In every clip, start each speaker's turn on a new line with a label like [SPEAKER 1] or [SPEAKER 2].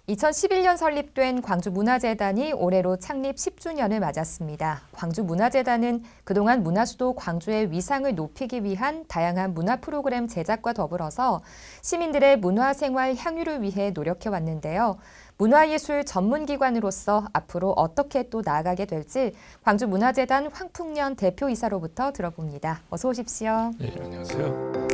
[SPEAKER 1] 2011년 설립된 광주문화재단이 올해로 창립 10주년을 맞았습니다. 광주문화재단은 그동안 문화수도 광주의 위상을 높이기 위한 다양한 문화 프로그램 제작과 더불어서 시민들의 문화생활 향유를 위해 노력해왔는데요. 문화예술 전문기관으로서 앞으로 어떻게 또 나아가게 될지 광주문화재단 황풍년 대표이사로부터 들어봅니다. 어서 오십시오.
[SPEAKER 2] 네, 안녕하세요.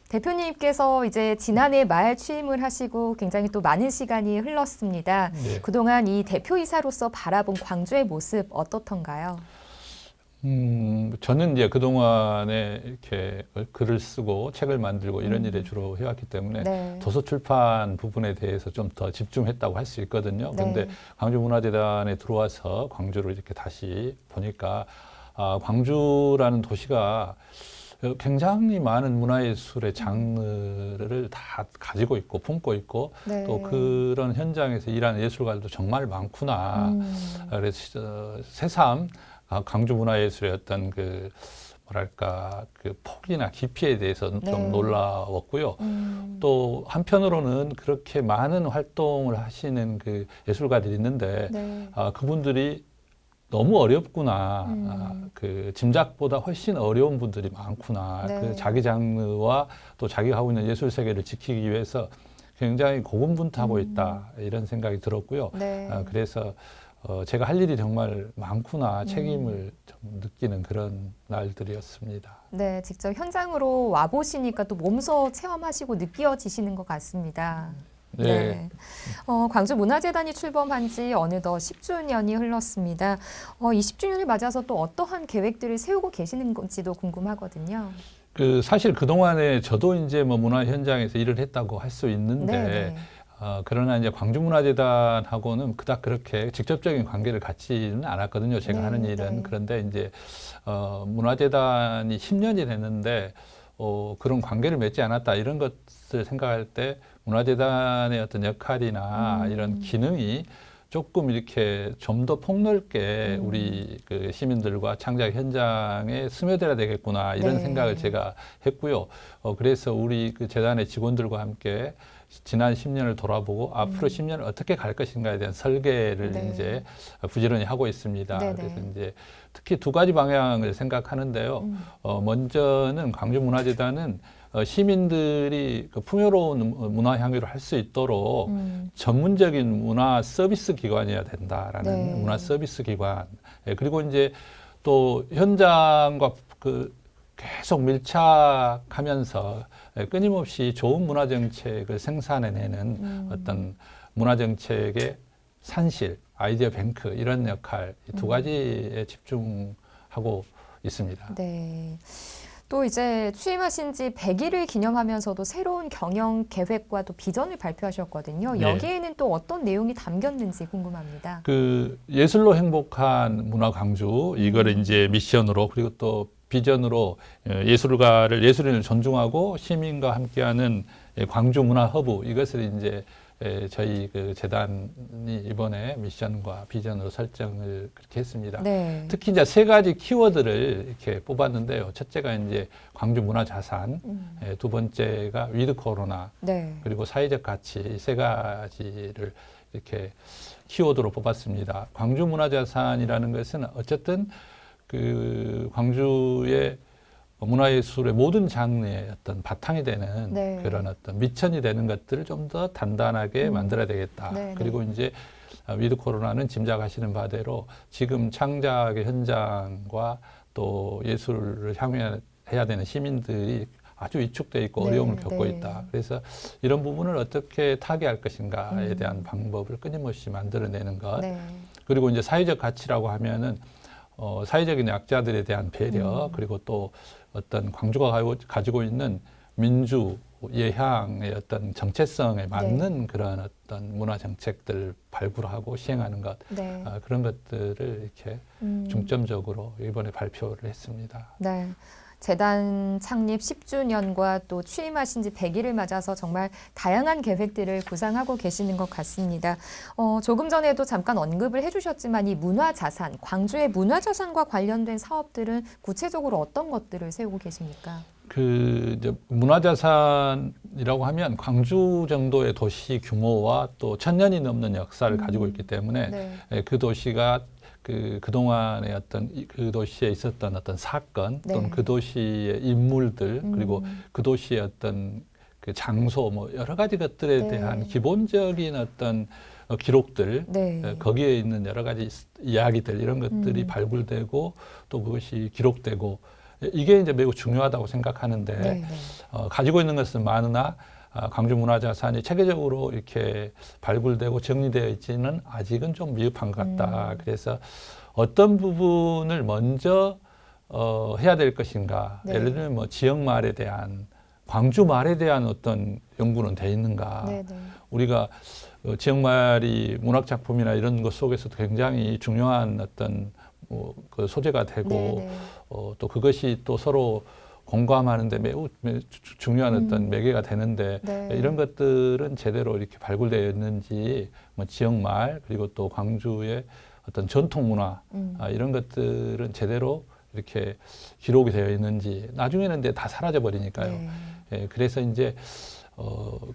[SPEAKER 1] 대표님께서 이제 지난해 말 취임을 하시고 굉장히 또 많은 시간이 흘렀습니다.
[SPEAKER 2] 네.
[SPEAKER 1] 그동안 이 대표이사로서 바라본 광주의 모습 어떻던가요?
[SPEAKER 2] 저는 이제 그동안에 이렇게 글을 쓰고 책을 만들고 이런 일에 주로 해왔기 때문에
[SPEAKER 1] 네.
[SPEAKER 2] 도서 출판 부분에 대해서 좀 더 집중했다고 할 수 있거든요.
[SPEAKER 1] 네.
[SPEAKER 2] 그런데 광주문화재단에 들어와서 광주를 이렇게 다시 보니까 광주라는 도시가 굉장히 많은 문화예술의 장르를 다 가지고 있고 품고 있고
[SPEAKER 1] 네.
[SPEAKER 2] 또 그런 현장에서 일하는 예술가들도 정말 많구나. 그래서 새삼 광주문화예술의 어떤 그 뭐랄까 그 폭이나 깊이에 대해서
[SPEAKER 1] 네.
[SPEAKER 2] 좀 놀라웠고요. 또 한편으로는 그렇게 많은 활동을 하시는 그 예술가들이 있는데
[SPEAKER 1] 네.
[SPEAKER 2] 그분들이 너무 어렵구나. 그 짐작보다 훨씬 어려운 분들이 많구나.
[SPEAKER 1] 네.
[SPEAKER 2] 그 자기 장르와 또 자기가 하고 있는 예술 세계를 지키기 위해서 굉장히 고군분투하고 있다. 이런 생각이 들었고요.
[SPEAKER 1] 네.
[SPEAKER 2] 그래서 제가 할 일이 정말 많구나. 책임을 좀 느끼는 그런 날들이었습니다.
[SPEAKER 1] 네, 직접 현장으로 와보시니까 또 몸소 체험하시고 느껴지시는 것 같습니다.
[SPEAKER 2] 네.
[SPEAKER 1] 광주문화재단이 출범한 지 어느덧 10주년이 흘렀습니다. 이 10주년을 맞아서 또 어떠한 계획들을 세우고 계시는 건지도 궁금하거든요.
[SPEAKER 2] 사실 그동안에 저도 이제 뭐 문화 현장에서 일을 했다고 할 수 있는데,
[SPEAKER 1] 네.
[SPEAKER 2] 그러나 이제 광주문화재단하고는 그닥 그렇게 직접적인 관계를 갖지는 않았거든요. 제가
[SPEAKER 1] 네,
[SPEAKER 2] 하는 일은.
[SPEAKER 1] 네.
[SPEAKER 2] 그런데 이제, 문화재단이 10년이 됐는데, 그런 관계를 맺지 않았다. 이런 것을 생각할 때 문화재단의 어떤 역할이나 이런 기능이 조금 이렇게 좀 더 폭넓게 우리 그 시민들과 창작 현장에 스며들어야 되겠구나 이런
[SPEAKER 1] 네.
[SPEAKER 2] 생각을 제가 했고요. 그래서 우리 그 재단의 직원들과 함께 지난 10년을 돌아보고 앞으로 10년을 어떻게 갈 것인가에 대한 설계를
[SPEAKER 1] 네.
[SPEAKER 2] 이제 부지런히 하고 있습니다.
[SPEAKER 1] 네네.
[SPEAKER 2] 그래서 이제 특히 두 가지 방향을 생각하는데요. 먼저는 광주문화재단은 시민들이 그 풍요로운 문화 향유를 할 수 있도록 전문적인 문화 서비스 기관이어야 된다라는
[SPEAKER 1] 네.
[SPEAKER 2] 문화 서비스 기관. 그리고 이제 또 현장과 그 계속 밀착하면서 끊임없이 좋은 문화 정책을 생산해내는 어떤 문화 정책의 산실, 아이디어 뱅크 이런 역할 이 두 가지에 집중하고 있습니다.
[SPEAKER 1] 네. 또 이제 취임하신 지 100일을 기념하면서도 새로운 경영 계획과 또 비전을 발표하셨거든요.
[SPEAKER 2] 네.
[SPEAKER 1] 여기에는 또 어떤 내용이 담겼는지 궁금합니다.
[SPEAKER 2] 그 예술로 행복한 문화 강주 이거를 이제 미션으로 그리고 또 비전으로 예술인을 존중하고 시민과 함께하는 광주 문화 허브 이것을 이제 저희 그 재단이 이번에 미션과 비전으로 설정을 그렇게 했습니다.
[SPEAKER 1] 네.
[SPEAKER 2] 특히 이제 세 가지 키워드를 이렇게 뽑았는데요. 첫째가 이제 광주 문화 자산, 두 번째가 위드 코로나,
[SPEAKER 1] 네.
[SPEAKER 2] 그리고 사회적 가치 이 세 가지를 이렇게 키워드로 뽑았습니다. 광주 문화 자산이라는 것은 어쨌든 그 광주의 문화예술의 모든 장르의 어떤 바탕이 되는
[SPEAKER 1] 네.
[SPEAKER 2] 그런 어떤 미천이 되는 것들을 좀 더 단단하게 만들어야 되겠다.
[SPEAKER 1] 네,
[SPEAKER 2] 그리고
[SPEAKER 1] 네.
[SPEAKER 2] 이제 위드 코로나는 짐작하시는 바대로 지금 창작의 현장과 또 예술을 향유해야 되는 시민들이 아주 위축돼 있고
[SPEAKER 1] 네,
[SPEAKER 2] 어려움을 겪고
[SPEAKER 1] 네.
[SPEAKER 2] 있다. 그래서 이런 부분을 어떻게 타개할 것인가에 대한 방법을 끊임없이 만들어내는 것.
[SPEAKER 1] 네.
[SPEAKER 2] 그리고 이제 사회적 가치라고 하면은 사회적인 약자들에 대한 배려 그리고 또 어떤 광주가 가지고 있는 민주 예향의 어떤 정체성에 맞는 그런 어떤 문화 정책들 발굴하고 시행하는 것
[SPEAKER 1] 네.
[SPEAKER 2] 그런 것들을 이렇게 중점적으로 이번에 발표를 했습니다.
[SPEAKER 1] 네. 재단 창립 10주년과 또 취임하신 지 100일을 맞아서 정말 다양한 계획들을 구상하고 계시는 것 같습니다. 조금 전에도 잠깐 언급을 해주셨지만 이 문화자산, 광주의 문화자산과 관련된 사업들은 구체적으로 어떤 것들을 세우고 계십니까?
[SPEAKER 2] 이제 문화자산이라고 하면 광주 정도의 도시 규모와 또 1000년이 넘는 역사를 가지고 있기 때문에
[SPEAKER 1] 네.
[SPEAKER 2] 그 도시가 그동안의 그 도시에 있었던 어떤 사건 또는
[SPEAKER 1] 네.
[SPEAKER 2] 그 도시의 인물들 그리고 그 도시의 어떤 그 장소 뭐 여러 가지 것들에
[SPEAKER 1] 네.
[SPEAKER 2] 대한 기본적인 어떤 기록들
[SPEAKER 1] 네.
[SPEAKER 2] 거기에 있는 여러 가지 이야기들 이런 것들이 발굴되고 또 그것이 기록되고 이게 이제 매우 중요하다고 생각하는데
[SPEAKER 1] 네.
[SPEAKER 2] 가지고 있는 것은 많으나 광주 문화자산이 체계적으로 이렇게 발굴되고 정리되어 있지는 아직은 좀 미흡한 것 같다. 그래서 어떤 부분을 먼저 해야 될 것인가.
[SPEAKER 1] 네.
[SPEAKER 2] 예를 들면 뭐 지역말에 대한 광주말에 대한 어떤 연구는 돼 있는가.
[SPEAKER 1] 네.
[SPEAKER 2] 우리가 지역말이 문학작품이나 이런 것 속에서도 굉장히 중요한 어떤 그 소재가 되고
[SPEAKER 1] 네.
[SPEAKER 2] 또 그것이 또 서로 공감하는데 매우 중요한 어떤 매개가 되는데
[SPEAKER 1] 네.
[SPEAKER 2] 이런 것들은 제대로 이렇게 발굴되어 있는지 뭐 지역말 그리고 또 광주의 어떤 전통 문화 이런 것들은 제대로 이렇게 기록이 되어 있는지 나중에는 이제 다 사라져 버리니까요.
[SPEAKER 1] 네.
[SPEAKER 2] 예, 그래서 이제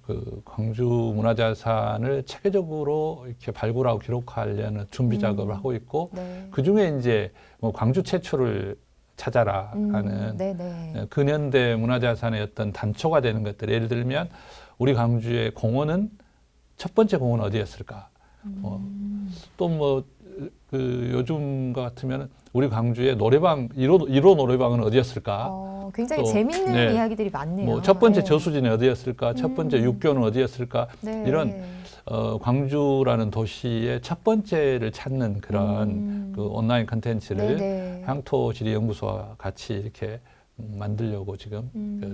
[SPEAKER 2] 그 광주 문화자산을 체계적으로 이렇게 발굴하고 기록하려는 준비 작업을 하고 있고
[SPEAKER 1] 네.
[SPEAKER 2] 그 중에 이제 뭐 광주 최초를 찾아라 하는
[SPEAKER 1] 네네.
[SPEAKER 2] 근현대 문화자산의 어떤 단초가 되는 것들 예를 들면 우리 광주의 공원은 첫 번째 공원은 어디였을까? 또 뭐 그 요즘 같으면 우리 광주의 노래방 1호 노래방은 어디였을까?
[SPEAKER 1] 굉장히
[SPEAKER 2] 또,
[SPEAKER 1] 재밌는
[SPEAKER 2] 네.
[SPEAKER 1] 이야기들이 많네요.
[SPEAKER 2] 뭐 첫 번째
[SPEAKER 1] 네.
[SPEAKER 2] 저수지는 어디였을까? 첫 번째 육교는 어디였을까?
[SPEAKER 1] 네.
[SPEAKER 2] 이런 광주라는 도시의 첫 번째를 찾는 그런 그 온라인 컨텐츠를
[SPEAKER 1] 네네.
[SPEAKER 2] 향토지리연구소와 같이 이렇게 만들려고 지금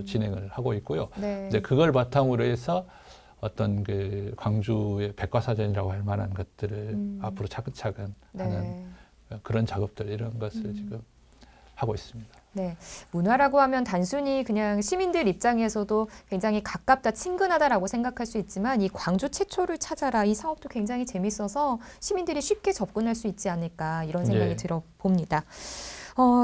[SPEAKER 2] 진행을 하고 있고요.
[SPEAKER 1] 네.
[SPEAKER 2] 이제 그걸 바탕으로 해서 어떤 그 광주의 백과사전이라고 할 만한 것들을 앞으로 차근차근 하는
[SPEAKER 1] 네.
[SPEAKER 2] 그런 작업들 이런 것을 지금 하고 있습니다.
[SPEAKER 1] 네. 문화라고 하면 단순히 그냥 시민들 입장에서도 굉장히 가깝다, 친근하다라고 생각할 수 있지만 이 광주 최초를 찾아라 이 사업도 굉장히 재밌어서 시민들이 쉽게 접근할 수 있지 않을까 이런 생각이
[SPEAKER 2] 예.
[SPEAKER 1] 들어봅니다.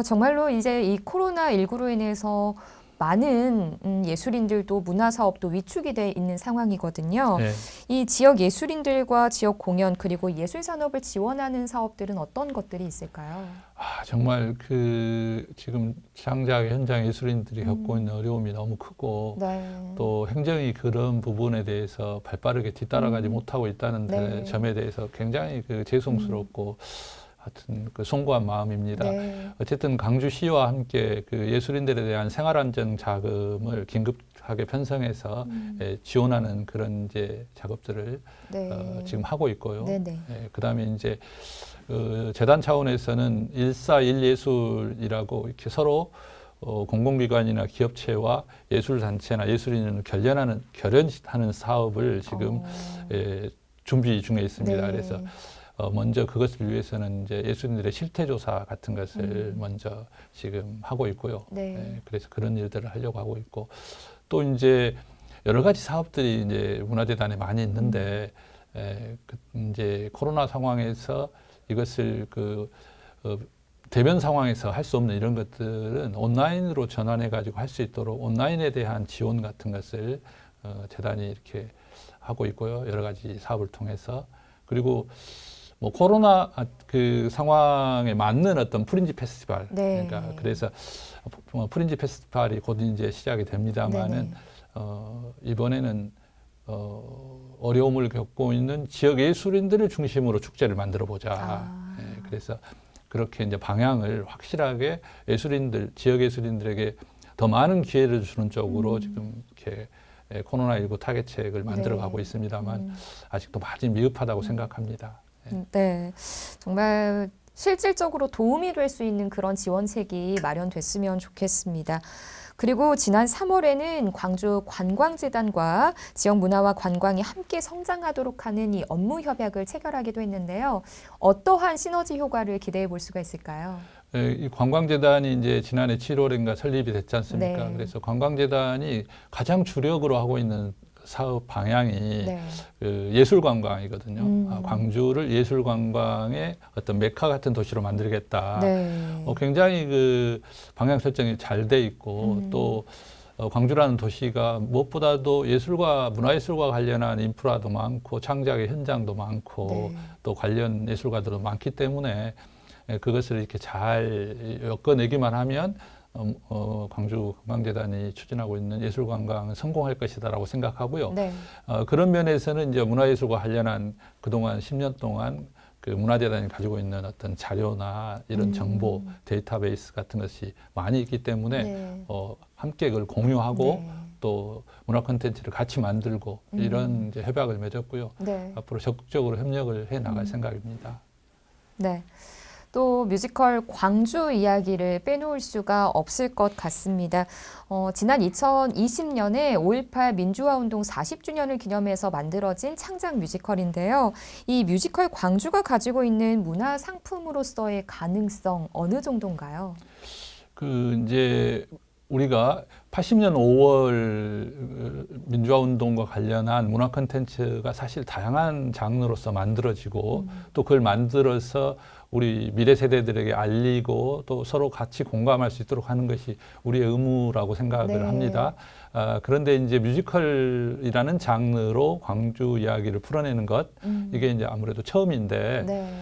[SPEAKER 1] 정말로 이제 이 코로나19로 인해서 많은 예술인들도 문화사업도 위축이 돼 있는 상황이거든요.
[SPEAKER 2] 네.
[SPEAKER 1] 이 지역 예술인들과 지역 공연 그리고 예술산업을 지원하는 사업들은 어떤 것들이 있을까요?
[SPEAKER 2] 정말 그 지금 창작 현장 예술인들이 겪고 있는 어려움이 너무 크고
[SPEAKER 1] 네.
[SPEAKER 2] 또 행정이 그런 부분에 대해서 발빠르게 뒤따라가지 못하고 있다는
[SPEAKER 1] 네.
[SPEAKER 2] 점에 대해서 굉장히 그 죄송스럽고 하여튼 그 송구한 마음입니다.
[SPEAKER 1] 네.
[SPEAKER 2] 어쨌든 광주시와 함께 그 예술인들에 대한 생활안정 자금을 긴급하게 편성해서 지원하는 그런 이제 작업들을
[SPEAKER 1] 네.
[SPEAKER 2] 지금 하고 있고요.
[SPEAKER 1] 네네.
[SPEAKER 2] 그다음에 이제 재단 차원에서는 141예술이라고 이렇게 서로 공공기관이나 기업체와 예술단체나 예술인을 결연하는 사업을 지금 준비 중에 있습니다.
[SPEAKER 1] 네.
[SPEAKER 2] 그래서 먼저 그것을 위해서는 이제 예술인들의 실태조사 같은 것을 먼저 지금 하고 있고요.
[SPEAKER 1] 네.
[SPEAKER 2] 그래서 그런 일들을 하려고 하고 있고 또 이제 여러 가지 사업들이 이제 문화재단에 많이 있는데 이제 코로나 상황에서 이것을 대면 상황에서 할 수 없는 이런 것들은 온라인으로 전환해 가지고 할 수 있도록 온라인에 대한 지원 같은 것을 재단이 이렇게 하고 있고요. 여러 가지 사업을 통해서 그리고 뭐 코로나 그 상황에 맞는 어떤 프린지 페스티벌
[SPEAKER 1] 네.
[SPEAKER 2] 그러니까 그래서 프린지 페스티벌이 곧 이제 시작이 됩니다만은 이번에는 어려움을 겪고 있는 지역 예술인들을 중심으로 축제를 만들어 보자. 그래서 그렇게 이제 방향을 확실하게 지역 예술인들에게 더 많은 기회를 주는 쪽으로 지금 이렇게 코로나19 타겟책을 만들어 가고 있습니다만 아직도 많이 미흡하다고 생각합니다.
[SPEAKER 1] 네, 정말 실질적으로 도움이 될 수 있는 그런 지원책이 마련됐으면 좋겠습니다. 그리고 지난 3월에는 광주 관광재단과 지역 문화와 관광이 함께 성장하도록 하는 이 업무 협약을 체결하기도 했는데요. 어떠한 시너지 효과를 기대해 볼 수가 있을까요?
[SPEAKER 2] 이 관광재단이 이제 지난해 7월인가 설립이 됐지 않습니까?
[SPEAKER 1] 네.
[SPEAKER 2] 그래서 관광재단이 가장 주력으로 하고 있는 사업 방향이
[SPEAKER 1] 네.
[SPEAKER 2] 그 예술관광이거든요. 광주를 예술관광의 어떤 메카 같은 도시로 만들겠다.
[SPEAKER 1] 네.
[SPEAKER 2] 굉장히 그 방향 설정이 잘 돼 있고 또 광주라는 도시가 무엇보다도 예술과 문화예술과 관련한 인프라도 많고 창작의 현장도 많고
[SPEAKER 1] 네.
[SPEAKER 2] 또 관련 예술가들도 많기 때문에 그것을 이렇게 잘 엮어내기만 하면 광주 관광재단이 추진하고 있는 예술관광은 성공할 것이다라고 생각하고요.
[SPEAKER 1] 네.
[SPEAKER 2] 그런 면에서는 이제 문화예술과 관련한 그동안 10년 동안 그 문화재단이 가지고 있는 어떤 자료나 이런 정보 데이터베이스 같은 것이 많이 있기 때문에
[SPEAKER 1] 네.
[SPEAKER 2] 함께 그걸 공유하고
[SPEAKER 1] 네.
[SPEAKER 2] 또 문화 콘텐츠를 같이 만들고 이런 이제 협약을 맺었고요.
[SPEAKER 1] 네.
[SPEAKER 2] 앞으로 적극적으로 협력을 해 나갈 생각입니다.
[SPEAKER 1] 네. 또 뮤지컬 광주 이야기를 빼놓을 수가 없을 것 같습니다. 지난 2020년에 5.18 민주화운동 40주년을 기념해서 만들어진 창작 뮤지컬인데요. 이 뮤지컬 광주가 가지고 있는 문화 상품으로서의 가능성 어느 정도인가요?
[SPEAKER 2] 그 이제 우리가 80년 5월 민주화운동과 관련한 문화 콘텐츠가 사실 다양한 장르로서 만들어지고 또 그걸 만들어서 우리 미래 세대들에게 알리고 또 서로 같이 공감할 수 있도록 하는 것이 우리의 의무라고 생각을
[SPEAKER 1] 네.
[SPEAKER 2] 합니다. 그런데 이제 뮤지컬이라는 장르로 광주 이야기를 풀어내는 것 이게 이제 아무래도 처음인데
[SPEAKER 1] 네.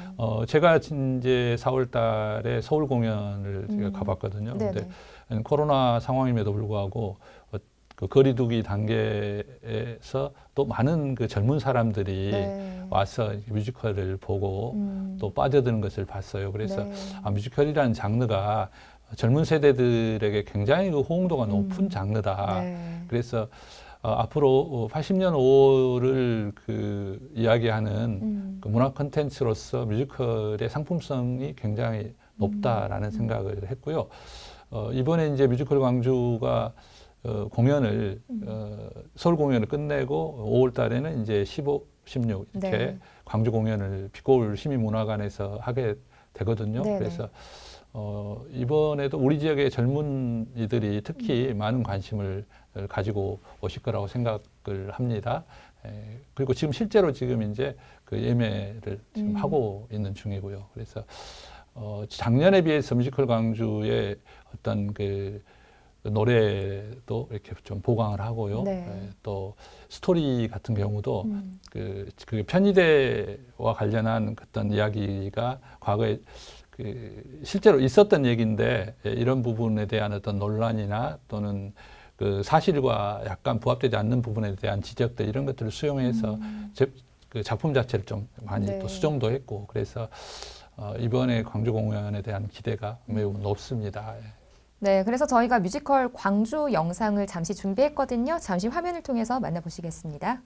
[SPEAKER 2] 제가 이제 4월 달에 서울 공연을 제가 가봤거든요.
[SPEAKER 1] 네네.
[SPEAKER 2] 근데 코로나 상황임에도 불구하고 그 거리두기 단계에서 또 많은 그 젊은 사람들이
[SPEAKER 1] 네.
[SPEAKER 2] 와서 뮤지컬을 보고 또 빠져드는 것을 봤어요. 그래서
[SPEAKER 1] 네.
[SPEAKER 2] 뮤지컬이라는 장르가 젊은 세대들에게 굉장히 그 호응도가 높은 장르다.
[SPEAKER 1] 네.
[SPEAKER 2] 그래서 앞으로 80년 5월을 그 이야기하는 그 문화 콘텐츠로서 뮤지컬의 상품성이 굉장히 높다라는 생각을 했고요. 이번에 이제 뮤지컬 광주가 공연을 서울 공연을 끝내고 5월 달에는 이제 15, 16 이렇게
[SPEAKER 1] 네.
[SPEAKER 2] 광주 공연을 빛고울 시민문화관에서 하게 되거든요.
[SPEAKER 1] 네네.
[SPEAKER 2] 그래서 이번에도 우리 지역의 젊은이들이 특히 많은 관심을 가지고 오실 거라고 생각을 합니다. 그리고 지금 실제로 지금 이제 그 예매를 지금 하고 있는 중이고요. 그래서 작년에 비해서 뮤지컬 광주의 어떤 그 노래도 이렇게 좀 보강을 하고요.
[SPEAKER 1] 네.
[SPEAKER 2] 또 스토리 같은 경우도 그 편의대와 관련한 어떤 이야기가 과거에 그 실제로 있었던 얘기인데 이런 부분에 대한 어떤 논란이나 또는 그 사실과 약간 부합되지 않는 부분에 대한 지적들 이런 것들을 수용해서 그 작품 자체를 좀 많이
[SPEAKER 1] 네.
[SPEAKER 2] 또 수정도 했고 그래서 이번에 광주 공연에 대한 기대가 매우 높습니다.
[SPEAKER 1] 네, 그래서 저희가 뮤지컬 광주 영상을 잠시 준비했거든요. 잠시 화면을 통해서 만나보시겠습니다.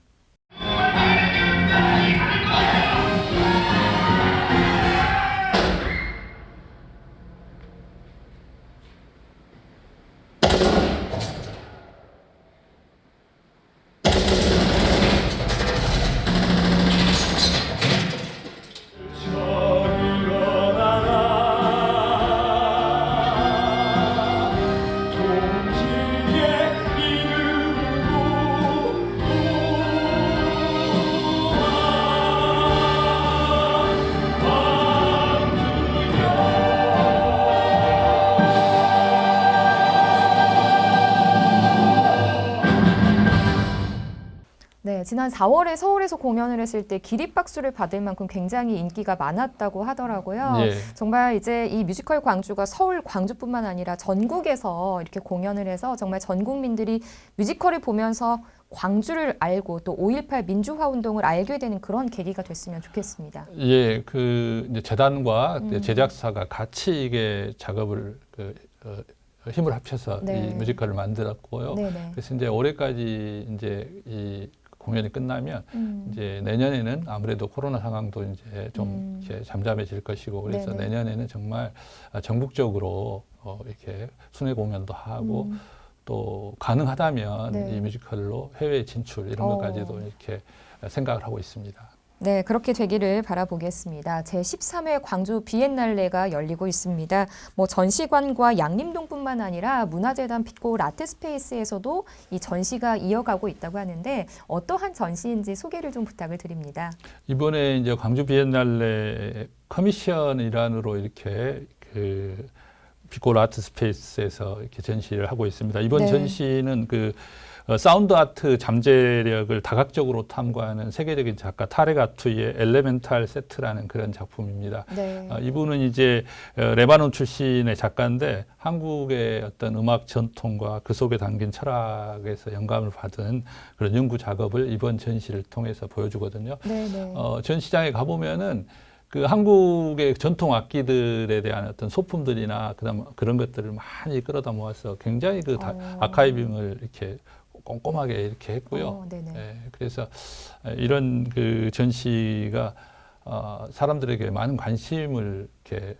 [SPEAKER 1] 네, 지난 4월에 서울에서 공연을 했을 때 기립박수를 받을 만큼 굉장히 인기가 많았다고 하더라고요.
[SPEAKER 2] 예.
[SPEAKER 1] 정말 이제 이 뮤지컬 광주가 서울, 광주뿐만 아니라 전국에서 이렇게 공연을 해서 정말 전 국민들이 뮤지컬을 보면서 광주를 알고 또 5.18 민주화 운동을 알게 되는 그런 계기가 됐으면 좋겠습니다.
[SPEAKER 2] 예, 그 이제 재단과 제작사가 같이 이게 작업을 힘을 합쳐서
[SPEAKER 1] 네.
[SPEAKER 2] 이 뮤지컬을 만들었고요.
[SPEAKER 1] 네네.
[SPEAKER 2] 그래서 이제 올해까지 이제 이 공연이 끝나면 이제 내년에는 아무래도 코로나 상황도 이제 좀 이제 잠잠해질 것이고 그래서
[SPEAKER 1] 네네.
[SPEAKER 2] 내년에는 정말 전국적으로 이렇게 순회 공연도 하고 또 가능하다면
[SPEAKER 1] 네.
[SPEAKER 2] 이 뮤지컬로 해외 진출 이런 것까지도 이렇게 생각을 하고 있습니다.
[SPEAKER 1] 네, 그렇게 되기를 바라보겠습니다. 제13회 광주 비엔날레가 열리고 있습니다. 뭐 전시관과 양림동뿐만 아니라 문화재단 빛고 라트스페이스에서도 이 전시가 이어가고 있다고 하는데 어떠한 전시인지 소개를 좀 부탁을 드립니다.
[SPEAKER 2] 이번에 이제 광주 비엔날레 커미션 일환으로 이렇게 그 빛고 아트 스페이스에서 이렇게 전시를 하고 있습니다. 이번
[SPEAKER 1] 네.
[SPEAKER 2] 전시는 그 사운드 아트 잠재력을 다각적으로 탐구하는 세계적인 작가 타렉 아투이의 엘레멘탈 세트라는 그런 작품입니다.
[SPEAKER 1] 네.
[SPEAKER 2] 이분은 이제 레바논 출신의 작가인데 한국의 어떤 음악 전통과 그 속에 담긴 철학에서 영감을 받은 그런 연구 작업을 이번 전시를 통해서 보여주거든요.
[SPEAKER 1] 네, 네.
[SPEAKER 2] 전시장에 가보면은 그 한국의 전통 악기들에 대한 어떤 소품들이나 그다음 그런 것들을 많이 끌어다 모아서 굉장히 그 아카이빙을 이렇게 꼼꼼하게 이렇게 했고요.
[SPEAKER 1] 네네.
[SPEAKER 2] 예, 그래서 이런 그 전시가 사람들에게 많은 관심을 이렇게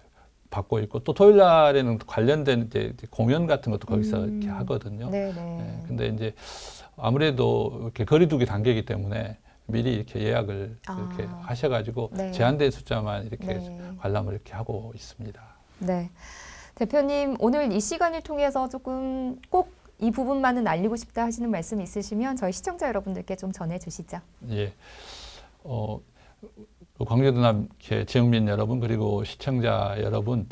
[SPEAKER 2] 받고 있고 또 토요일 날에는 관련된 이제 공연 같은 것도 거기서 이렇게 하거든요.
[SPEAKER 1] 네네.
[SPEAKER 2] 예, 근데 이제 아무래도 이렇게 거리두기 단계이기 때문에 미리 이렇게 예약을 이렇게 하셔가지고
[SPEAKER 1] 네.
[SPEAKER 2] 제한된 숫자만 이렇게
[SPEAKER 1] 네.
[SPEAKER 2] 관람을 이렇게 하고 있습니다.
[SPEAKER 1] 네. 대표님, 오늘 이 시간을 통해서 조금 꼭 이 부분만은 알리고 싶다 하시는 말씀 있으시면 저희 시청자 여러분들께 좀 전해주시죠.
[SPEAKER 2] 예. 광주도남 지역민 여러분 그리고 시청자 여러분,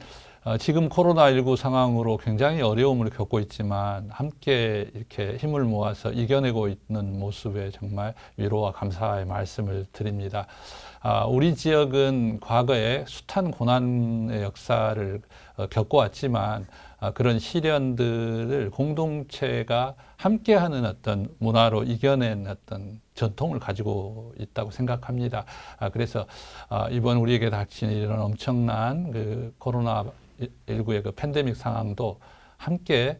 [SPEAKER 2] 지금 코로나19 상황으로 굉장히 어려움을 겪고 있지만 함께 이렇게 힘을 모아서 이겨내고 있는 모습에 정말 위로와 감사의 말씀을 드립니다. 우리 지역은 과거에 숱한 고난의 역사를 겪어왔지만 그런 시련들을 공동체가 함께하는 어떤 문화로 이겨낸 어떤 전통을 가지고 있다고 생각합니다. 그래서 이번 우리에게 닥친 이런 엄청난 그 코로나19의 그 팬데믹 상황도 함께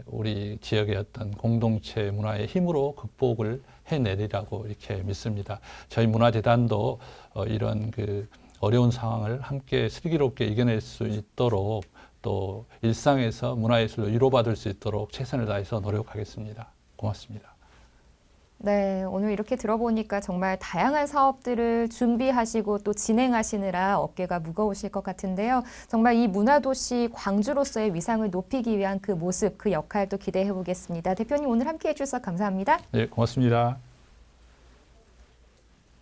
[SPEAKER 2] 우리 지역의 어떤 공동체 문화의 힘으로 극복을 해내리라고 이렇게 믿습니다. 저희 문화재단도 이런 그 어려운 상황을 함께 슬기롭게 이겨낼 수 있도록 또 일상에서 문화예술로 위로받을 수 있도록 최선을 다해서 노력하겠습니다. 고맙습니다.
[SPEAKER 1] 네, 오늘 이렇게 들어보니까 정말 다양한 사업들을 준비하시고 또 진행하시느라 어깨가 무거우실 것 같은데요. 정말 이 문화도시 광주로서의 위상을 높이기 위한 그 모습, 그 역할도 기대해 보겠습니다. 대표님 오늘 함께 해주셔서 감사합니다.
[SPEAKER 2] 네, 고맙습니다.